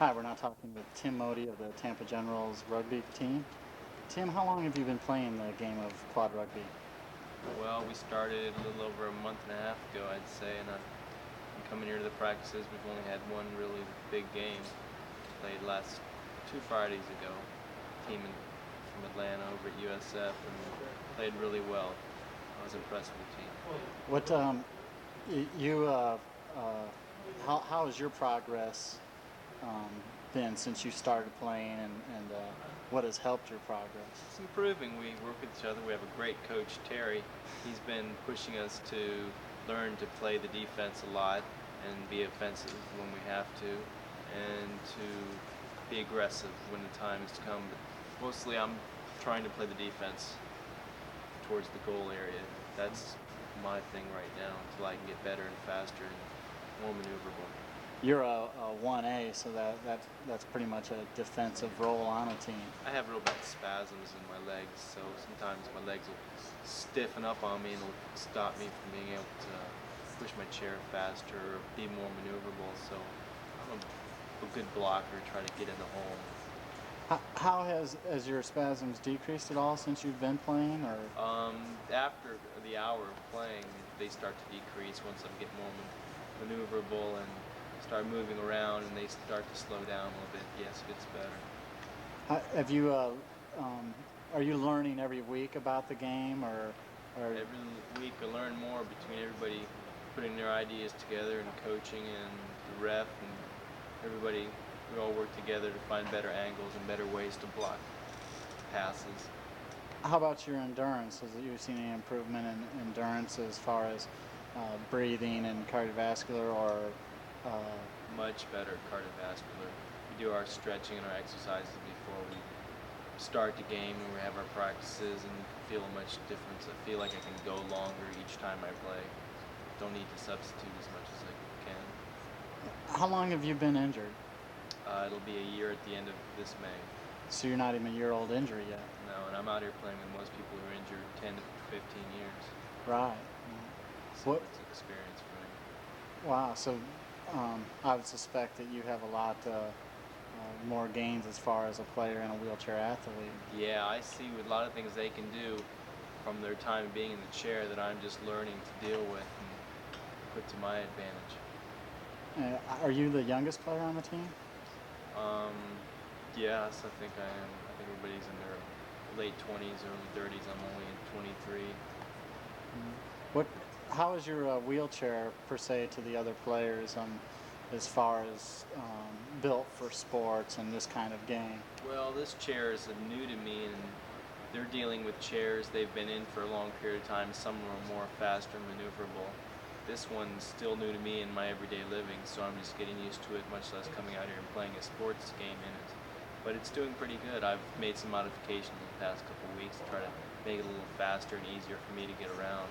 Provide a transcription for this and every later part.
Hi, we're now talking with Tim Modie of the Tampa Generals rugby team. Tim, how long have you been playing the game of quad rugby? Well, we started a little over a month and a half ago, I'd say, and I'm coming here to the practices. We've only had one really big game. Played last 2 Fridays ago. From Atlanta over at USF and played really well. I was impressed with the team. What you how has your progress um, been since you started playing, and what has helped your progress? It's improving. We work with each other. We have a great coach, Terry. He's been pushing us to learn to play the defense a lot and be offensive when we have to, and to be aggressive when the time has come. But mostly I'm trying to play the defense towards the goal area. That's my thing right now until I can get better and faster and more maneuverable. You're a 1A, so that's pretty much a defensive role on a team. I have real bad spasms in my legs, so sometimes my legs will stiffen up on me and it'll stop me from being able to push my chair faster or be more maneuverable. So I'm a good blocker, try to get in the hole. How has your spasms decreased at all since you've been playing, or? After the hour of playing, they start to decrease once I get more maneuverable and start moving around, and they start to slow down a little bit. Yes, it gets better. Have you are you learning every week about the game, or Every week I learn more between everybody putting their ideas together and coaching and the ref and everybody. We all work together to find better angles and better ways to block passes. how about your endurance? Has you seen any improvement in endurance as far as breathing and cardiovascular, or uh, Much better cardiovascular. We do our stretching and our exercises before we start the game and we have our practices, and you can feel a much difference. I feel like I can go longer each time I play. Don't need to substitute as much as I can. how long have you been injured? It'll be a year at the end of this May. So you're not even a year old injury yet. No, and I'm out here playing with most people who are injured 10 to 15 years. Right. So What? it's an experience for me. Wow. So I would suspect that you have a lot more gains as far as a player and a wheelchair athlete. Yeah, I see with a lot of things they can do from their time being in the chair that I'm just learning to deal with and put to my advantage. Are you the youngest player on the team? Um, yes, I think I am. I think everybody's in their late 20s, early 30s. I'm only in 23. What? How is your wheelchair per se to the other players, as far as built for sports and this kind of game? Well, this chair is new to me, and they're dealing with chairs they've been in for a long period of time. Some are more faster and maneuverable. This one's still new to me in my everyday living, so I'm just getting used to it, much less coming out here and playing a sports game in it. But it's doing pretty good. I've made some modifications in the past couple of weeks to try to make it a little faster and easier for me to get around.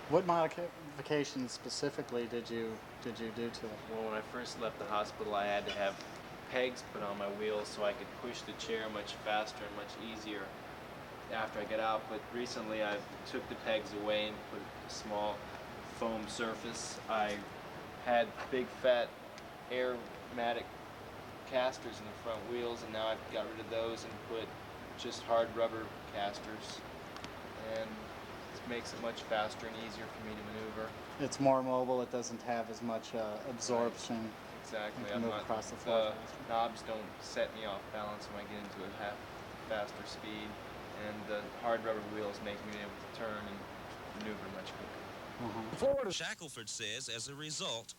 What modifications specifically did you do to it? Well, when I first left the hospital, I had to have pegs put on my wheels so I could push the chair much faster and much easier after I got out. But recently I took the pegs away and put a small foam surface. I had big fat airmatic casters in the front wheels, and now I've got rid of those and put just hard rubber casters, and it makes it much faster and easier for me to maneuver. It's more mobile. It doesn't have as much absorption. Exactly. You can move across the floor faster. Knobs don't set me off balance when I get into a faster speed, and the hard rubber wheels make me able to turn and maneuver much quicker. Uh-huh. Florida Shackelford says as a result,